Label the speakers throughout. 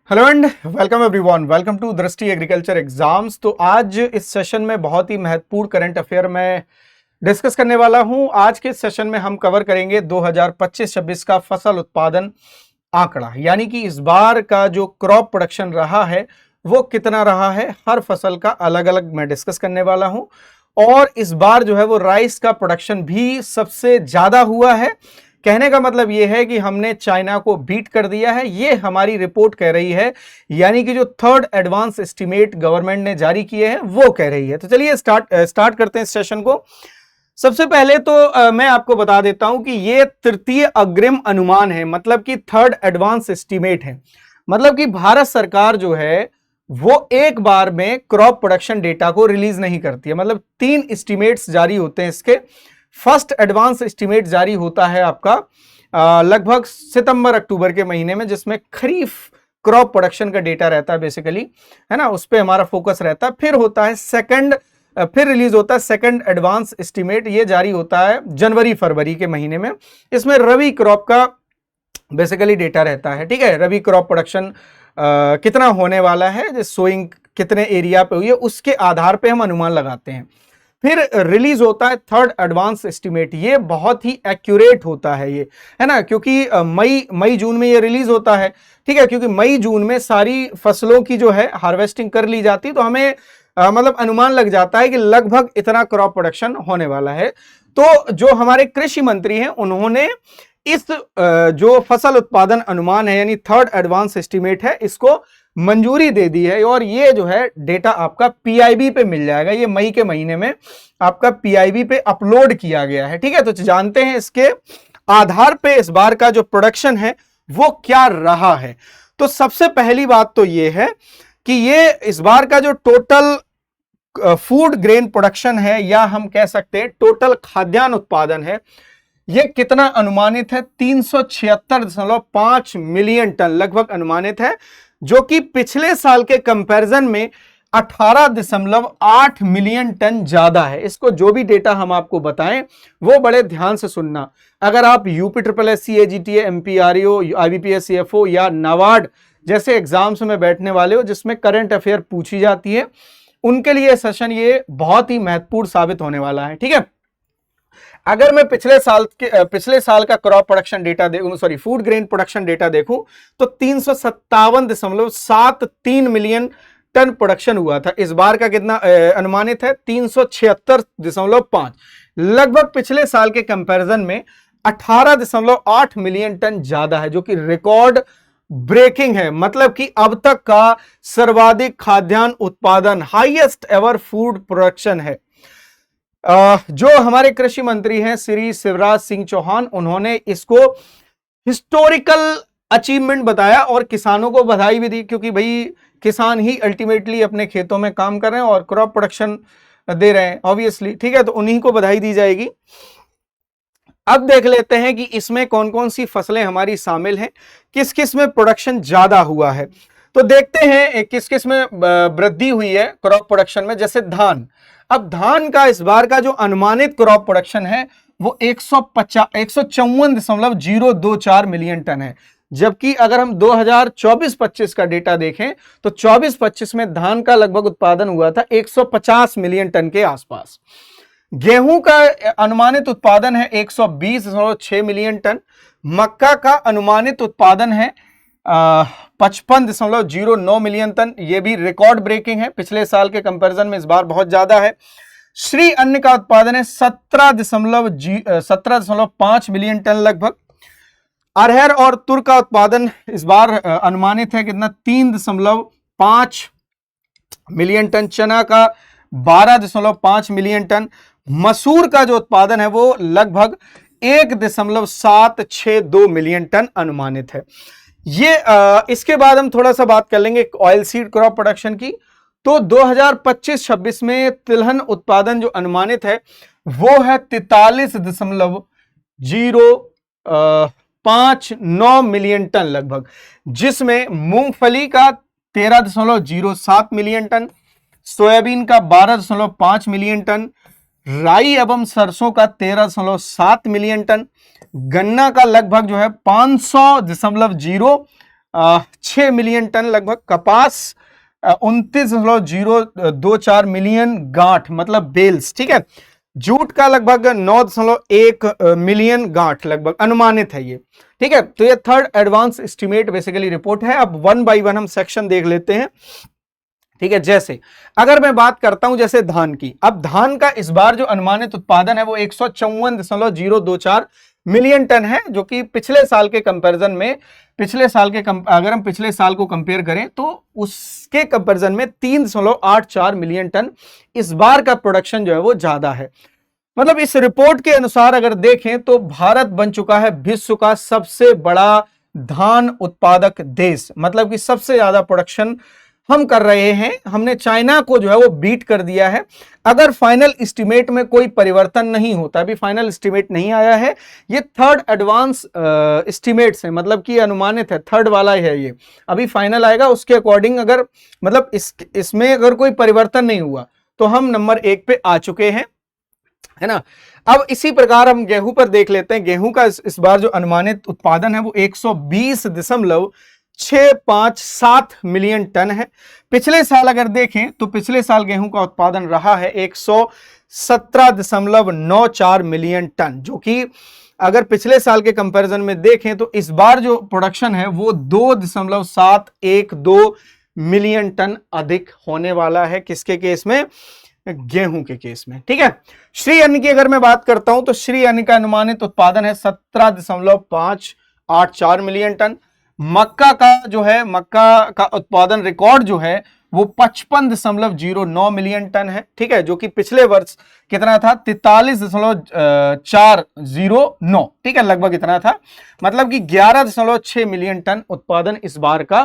Speaker 1: Hello and welcome everyone, welcome to Drishti agriculture exams. तो आज इस सेशन में बहुत ही महत्वपूर्ण करंट अफेयर में डिस्कस करने वाला हूं। आज के सेशन में हम कवर करेंगे 2025-26 का फसल उत्पादन आंकड़ा, यानी कि इस बार का जो क्रॉप प्रोडक्शन रहा है वो कितना रहा है, हर फसल का अलग अलग मैं डिस्कस करने वाला हूं। और इस बार जो है वो राइस का प्रोडक्शन भी सबसे ज्यादा हुआ है। कहने का मतलब यह है कि हमने चाइना को बीट कर दिया है, ये हमारी रिपोर्ट कह रही है, यानी कि जो थर्ड एडवांस एस्टीमेट गवर्नमेंट ने जारी किए हैं वो कह रही है। तो चलिए स्टार्ट करते हैं इस सेशन को। सबसे पहले तो मैं आपको बता देता हूं कि ये तृतीय अग्रिम अनुमान है, मतलब कि थर्ड एडवांस एस्टीमेट है। मतलब कि भारत सरकार जो है वो एक बार में क्रॉप प्रोडक्शन डेटा को रिलीज नहीं करती है। मतलब 3 एस्टीमेट्स जारी होते हैं इसके। फर्स्ट एडवांस एस्टीमेट जारी होता है आपका लगभग सितंबर अक्टूबर के महीने में, जिसमें खरीफ क्रॉप प्रोडक्शन का डेटा रहता है बेसिकली, है ना, उस पर हमारा फोकस रहता है। फिर होता है फिर रिलीज होता है सेकंड एडवांस एस्टीमेट, ये जारी होता है जनवरी फरवरी के महीने में। इसमें रबी क्रॉप का बेसिकली डेटा रहता है। ठीक है, रबी क्रॉप प्रोडक्शन कितना होने वाला है, सोइंग कितने एरिया पे हुई है, उसके आधार पे हम अनुमान लगाते हैं। फिर रिलीज होता है थर्ड एडवांस एस्टीमेट। ये बहुत ही एक्यूरेट होता है ये, है ना, क्योंकि मई जून में ये रिलीज होता है। ठीक है, क्योंकि मई जून में सारी फसलों की जो है हार्वेस्टिंग कर ली जाती है, तो हमें मतलब अनुमान लग जाता है कि लगभग इतना क्रॉप प्रोडक्शन होने वाला है। तो जो हमारे कृषि मंत्री हैं उन्होंने इस जो फसल उत्पादन अनुमान है यानी थर्ड एडवांस एस्टीमेट है, इसको मंजूरी दे दी है। और ये जो है डेटा आपका पीआईबी पे मिल जाएगा। ये मई के महीने में आपका पीआईबी पे अपलोड किया गया है। ठीक है, तो जानते हैं इसके आधार पे इस बार का जो प्रोडक्शन है वो क्या रहा है। तो सबसे पहली बात तो ये है कि ये इस बार का जो टोटल फूड ग्रेन प्रोडक्शन है, या हम कह सकते हैं टोटल खाद्यान्न उत्पादन है, ये कितना अनुमानित है, 376.5 मिलियन टन लगभग अनुमानित है, जो कि पिछले साल के कंपैरिजन में 18.8 मिलियन टन ज्यादा है। इसको जो भी डेटा हम आपको बताएं वो बड़े ध्यान से सुनना। अगर आप UP SSC, AGTA, MPRO, IBPS, CFO या नाबार्ड जैसे एग्जाम्स में बैठने वाले हो जिसमें करंट अफेयर पूछी जाती है, उनके लिए सेशन ये बहुत ही महत्वपूर्ण साबित होने वाला है। ठीक है, अगर मैं पिछले साल का क्रॉप प्रोडक्शन डेटा देखूं, sorry food grain production data देखूं, तो 357.73 मिलियन टन प्रोडक्शन हुआ था। इस बार का कितना अनुमानित है, 376.5, लगभग पिछले साल के कंपैरिजन में 18.8 मिलियन टन ज्यादा है, जो कि रिकॉर्ड ब्रेकिंग है। मतलब कि अब तक का सर्वाधिक खाद्यान्न उत्पादन, हाईएस्ट एवर फूड प्रोडक्शन है। जो हमारे कृषि मंत्री हैं श्री शिवराज सिंह चौहान, उन्होंने इसको हिस्टोरिकल अचीवमेंट बताया और किसानों को बधाई भी दी, क्योंकि भाई किसान ही अल्टीमेटली अपने खेतों में काम कर रहे हैं और क्रॉप प्रोडक्शन दे रहे हैं ऑब्वियसली। ठीक है, तो उन्हीं को बधाई दी जाएगी। अब देख लेते हैं कि इसमें कौन कौन सी फसलें हमारी शामिल हैं, किस किस में प्रोडक्शन ज्यादा हुआ है। तो देखते हैं किस किस में वृद्धि हुई है क्रॉप प्रोडक्शन में। जैसे धान, अब धान का इस बार का जो अनुमानित क्रॉप प्रोडक्शन है वो 154.024 मिलियन टन है, जबकि अगर हम 2024-25 का डेटा देखें तो 24-25 में धान का लगभग उत्पादन हुआ था 150 मिलियन टन के आसपास। गेहूं का अनुमानित उत्पादन है 120.6 मिलियन टन। मक्का का अनुमानित उत्पादन है 55.09 मिलियन टन, ये भी रिकॉर्ड ब्रेकिंग है, पिछले साल के कंपैरिजन में इस बार बहुत ज्यादा है। श्री अन्न का उत्पादन है 17.5 मिलियन टन लगभग। अरहर और तुर का उत्पादन इस बार अनुमानित है कितना, 3.5 मिलियन टन। चना का 12.5 मिलियन टन। मसूर का जो उत्पादन है वो लगभग 1.762 मिलियन टन अनुमानित है। ये इसके बाद हम थोड़ा सा बात कर लेंगे ऑयल सीड क्रॉप प्रोडक्शन की। तो 2025-26 में तिलहन उत्पादन जो अनुमानित है वो है 43.059 मिलियन टन लगभग, जिसमें मूंगफली का 13.07 मिलियन टन, सोयाबीन का 12.5 मिलियन टन, राई एवं सरसों का 13.7 मिलियन टन, गन्ना का लगभग जो है 500.0 6 मिलियन टन लगभग, कपास 29.024 मिलियन गांठ मतलब बेल्स, ठीक है। जूट का लगभग 9.1 मिलियन गांठ लगभग अनुमानित है ये, ठीक है। तो ये third advance estimate basically report है। अब वन बाय वन हम सेक्शन देख लेते हैं, ठीक है। जैसे अगर मैं बात करता हूं जैसे धान की, अब धान का इस बार जो अनुमानित उत्पादन है वो 154.024 मिलियन टन है, जो कि पिछले साल के कंपैरिजन में, अगर हम पिछले साल को कंपेयर करें तो उसके कंपैरिजन में 3.84 मिलियन टन इस बार का प्रोडक्शन जो है वो ज्यादा है। मतलब इस रिपोर्ट के अनुसार अगर देखें तो भारत बन चुका है विश्व का सबसे बड़ा धान उत्पादक देश, मतलब कि सबसे ज्यादा प्रोडक्शन हम कर रहे हैं। हमने चाइना को जो है वो बीट कर दिया है। अगर फाइनल एस्टिमेट में कोई परिवर्तन नहीं होता, अभी फाइनल एस्टिमेट नहीं आया है, ये थर्ड एडवांस एस्टिमेट्स है, मतलब कि अनुमानित है, थर्ड वाला है ये, अभी फाइनल आएगा उसके अकॉर्डिंग। अगर मतलब इसमें अगर कोई परिवर्तन नहीं हुआ तो हम नंबर 1 पे आ चुके हैं, है ना। अब इसी प्रकार हम गेहूं पर देख लेते हैं। गेहूं का इस बार जो अनुमानित उत्पादन है वो 120.657 मिलियन टन है। पिछले साल अगर देखें तो पिछले साल गेहूं का उत्पादन रहा है 117.94 मिलियन टन, जो कि अगर पिछले साल के कंपैरिजन में देखें तो इस बार जो प्रोडक्शन है वो 2.712 मिलियन टन अधिक होने वाला है। किसके केस में? गेहूं के केस में, ठीक है। श्री अन्न की अगर मैं बात करता हूं तो श्री अन्न का अनुमानित उत्पादन है 17.584 मिलियन टन। मक्का का जो है, मक्का का उत्पादन रिकॉर्ड जो है वो 55.09 मिलियन टन है, ठीक है, जो कि पिछले वर्ष कितना था? 43.409, ठीक है, लगभग इतना था। मतलब कि 11.6 मिलियन टन उत्पादन इस बार का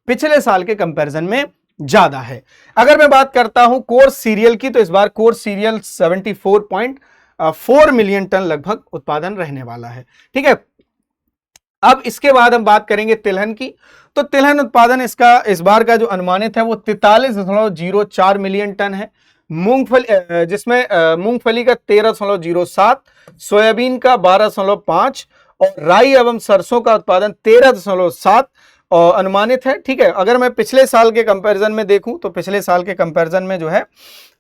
Speaker 1: पिछले साल के कंपैरिजन में ज्यादा है। अगर मैं बात करता हूं कोर्स सीरियल की, तो इस बार कोर्स सीरियल 74.4 मिलियन टन लगभग उत्पादन रहने वाला है, ठीक है। अब इसके बाद हम बात करेंगे तिलहन की, तो तिलहन उत्पादन इसका इस बार का जो अनुमानित है वो 43.04 मिलियन टन है। मूंगफली, जिसमें मूंगफली का 13.07, सोयाबीन का 12.5 और राई एवं सरसों का उत्पादन 13.7 अनुमानित है, ठीक है। अगर मैं पिछले साल के कंपैरिजन में देखूं तो पिछले साल के कंपैरिजन में जो है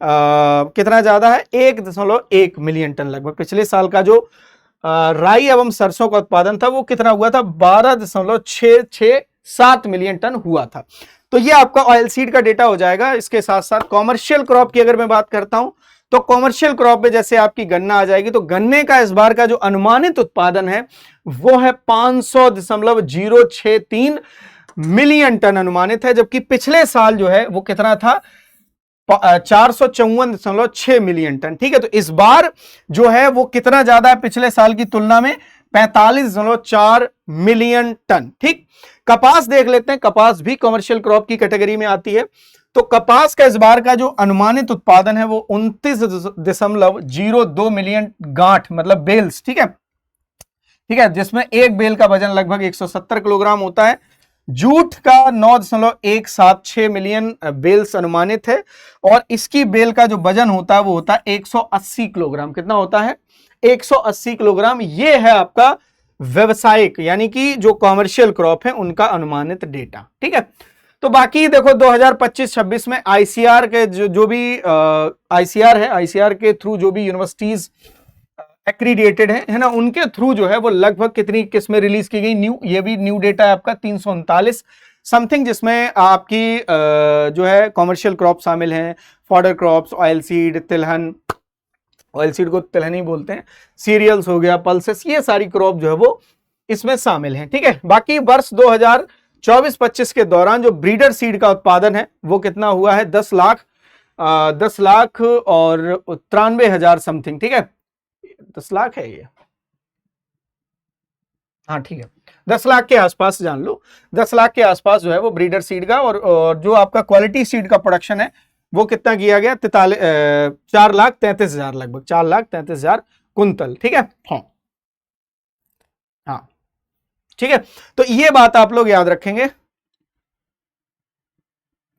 Speaker 1: कितना ज्यादा है? 1.1 मिलियन टन लगभग। पिछले साल का जो राई एवं सरसों का उत्पादन था वो कितना हुआ था? 12.667 मिलियन टन हुआ था। तो ये आपका ऑयल सीड का डेटा हो जाएगा। इसके साथ साथ कॉमर्शियल क्रॉप की अगर मैं बात करता हूं तो कॉमर्शियल क्रॉप में जैसे आपकी गन्ना आ जाएगी, तो गन्ने का इस बार का जो अनुमानित उत्पादन है वो है 500.063 मिलियन टन अनुमानित है, जबकि पिछले साल जो है वो कितना था? 454.6 मिलियन टन, ठीक है। तो इस बार जो है वो कितना ज्यादा है पिछले साल की तुलना में? 45.4 मिलियन टन, ठीक। कपास देख लेते हैं, कपास भी कमर्शियल क्रॉप की कैटेगरी में आती है। तो कपास का इस बार का जो अनुमानित उत्पादन है वो 29.02 मिलियन गांठ मतलब बेल्स, ठीक है, ठीक है, जिसमें एक बेल का वजन लगभग 170 किलोग्राम होता है। जूट का 9.176 मिलियन बेल्स अनुमानित है और इसकी बेल का जो वजन होता है वो होता है 180 किलोग्राम। कितना होता है? 180 किलोग्राम। ये है आपका व्यवसायिक यानी कि जो कॉमर्शियल क्रॉप है उनका अनुमानित डेटा, ठीक है। तो बाकी देखो 2025-26 में आईसीआर के जो भी आईसीआर है, आईसीआर के थ्रू जो भी यूनिवर्सिटीज एक्रीडिएटेड है ना, उनके थ्रू जो है वो लगभग कितनी किस्में रिलीज की गई? न्यू, ये भी न्यू डेटा है आपका 339 समथिंग, जिसमें आपकी जो है कॉमर्शियल क्रॉप शामिल हैं, फॉडर क्रॉप्स, ऑयल सीड, तिलहन, ऑयल सीड को तिलहन ही बोलते हैं, सीरियल्स हो गया, पल्सेस, ये सारी क्रॉप जो है वो इसमें शामिल हैं, ठीक है। बाकी वर्ष 2024-25 के दौरान जो ब्रीडर सीड का उत्पादन है वो कितना हुआ है? 10 लाख और 93,000 समथिंग, ठीक है, 10 लाख है ये, हाँ ठीक है, 10 लाख के आसपास जान लो, 10 लाख के आसपास जो है वो ब्रीडर सीड का। और जो आपका क्वालिटी सीड का प्रोडक्शन है वो कितना किया गया? 4,33,000 लगभग, 4,33,000 कुंतल, ठीक है। हाँ ठीक है, तो ये बात आप लोग याद रखेंगे।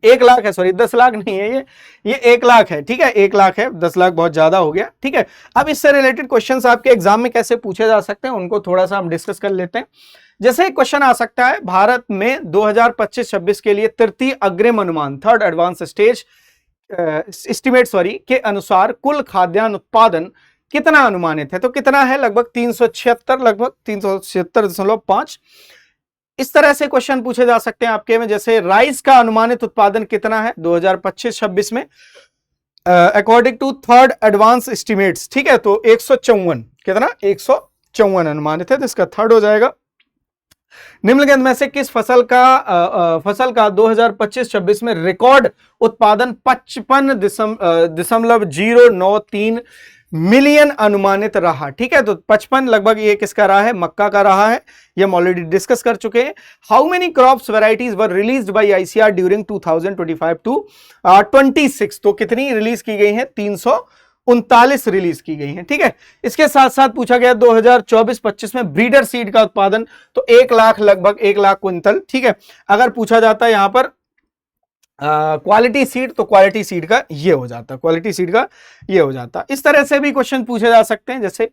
Speaker 1: 1 लाख है, सॉरी 10 लाख नहीं है, ये 1 लाख है, ठीक है, 1 लाख है, 10 लाख बहुत ज्यादा हो गया, ठीक है। अब इससे रिलेटेड क्वेश्चंस आपके एग्जाम में कैसे पूछे जा सकते हैं उनको थोड़ा सा हम डिस्कस कर लेते हैं। जैसे एक क्वेश्चन आ सकता है, भारत में 2025-26 के लिए तृतीय अग्रिम अनुमान, थर्ड एडवांस स्टेज एस्टिमेट के अनुसार कुल खाद्यान्न उत्पादन कितना अनुमानित है? तो कितना है? लगभग 376, लगभग 376.5। इस तरह से क्वेश्चन पूछे जा सकते हैं आपके में। जैसे राइस का अनुमानित उत्पादन कितना है 2025-26 में according to third advance estimates, ठीक है, तो 154, कितना? 154 अनुमानित है, तो इसका थर्ड हो जाएगा। निम्नलिखित में से किस फसल का 2025-26 में रिकॉर्ड उत्पादन 55.093 मिलियन अनुमानित रहा? ठीक है, तो 55 लगभग ये किसका रहा है? मक्का का रहा है, ये हम ऑलरेडी डिस्कस कर चुके हैं। How many crops varieties were released by ICR during 2025-26? तो कितनी रिलीज की गई है? 339 रिलीज की गई हैं, ठीक है। इसके साथ साथ पूछा गया 2024-25 में ब्रीडर सीड का उत्पादन, तो 1 लाख, लगभग 1 लाख क्विंटल, ठीक है। अगर पूछा जाता है यहां पर क्वालिटी सीड, तो क्वालिटी सीड का ये हो जाता, क्वालिटी सीड का ये हो जाता। इस तरह से भी क्वेश्चन पूछे जा सकते हैं। जैसे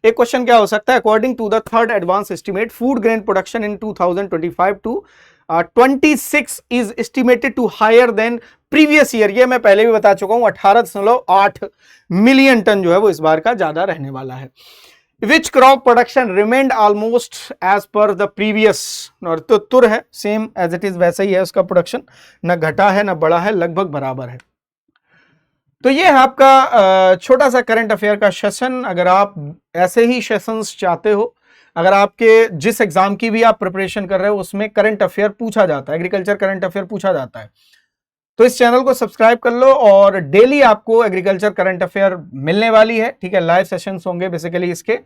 Speaker 1: एक क्वेश्चन क्या हो सकता है, according to the third advance estimate food grain production in 2025-26 is estimated to higher than previous year. ये मैं पहले भी बता चुका हूं, 18.8 मिलियन टन जो है वो इस बार का ज्यादा रहने वाला है। Which crop production remained almost as per the previous, और तो तुर है सेम एज इट इज, वैसा ही है उसका प्रोडक्शन, न घटा है न बढ़ा है, लगभग बराबर है। तो ये है आपका छोटा सा करंट अफेयर का सेशन। अगर आप ऐसे ही सेशंस चाहते हो, अगर आपके जिस एग्जाम की भी आप प्रिपरेशन कर रहे हो उसमें करंट अफेयर पूछा जाता है, एग्रीकल्चर करंट अफेयर पूछा जाता है, तो इस चैनल को सब्सक्राइब कर लो और डेली आपको एग्रीकल्चर करंट अफेयर मिलने वाली है, ठीक है। लाइव सेशंस होंगे बेसिकली इसके।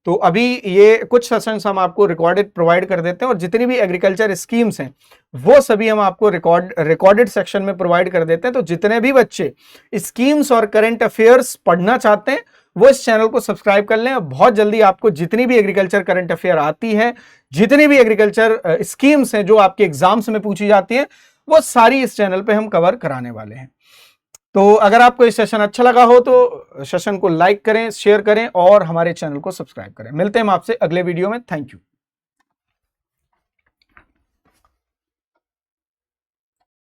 Speaker 1: तो अभी ये कुछ सेशंस हम आपको रिकॉर्डेड प्रोवाइड कर देते हैं, और जितनी भी एग्रीकल्चर स्कीम्स हैं वो सभी हम आपको रिकॉर्डेड सेक्शन में प्रोवाइड कर देते हैं। तो जितने भी बच्चे स्कीम्स और करंट अफेयर्स पढ़ना चाहते हैं वो इस चैनल को सब्सक्राइब कर लें। बहुत जल्दी आपको जितनी भी एग्रीकल्चर करंट अफेयर आती है, जितनी भी एग्रीकल्चर स्कीम्स हैं जो आपके एग्जाम्स में पूछी जाती है, वो सारी इस चैनल पे हम कवर कराने वाले हैं। तो अगर आपको ये सेशन अच्छा लगा हो तो सेशन को लाइक करें, शेयर करें और हमारे चैनल को सब्सक्राइब करें। मिलते हैं हम आपसे अगले वीडियो में। Thank you.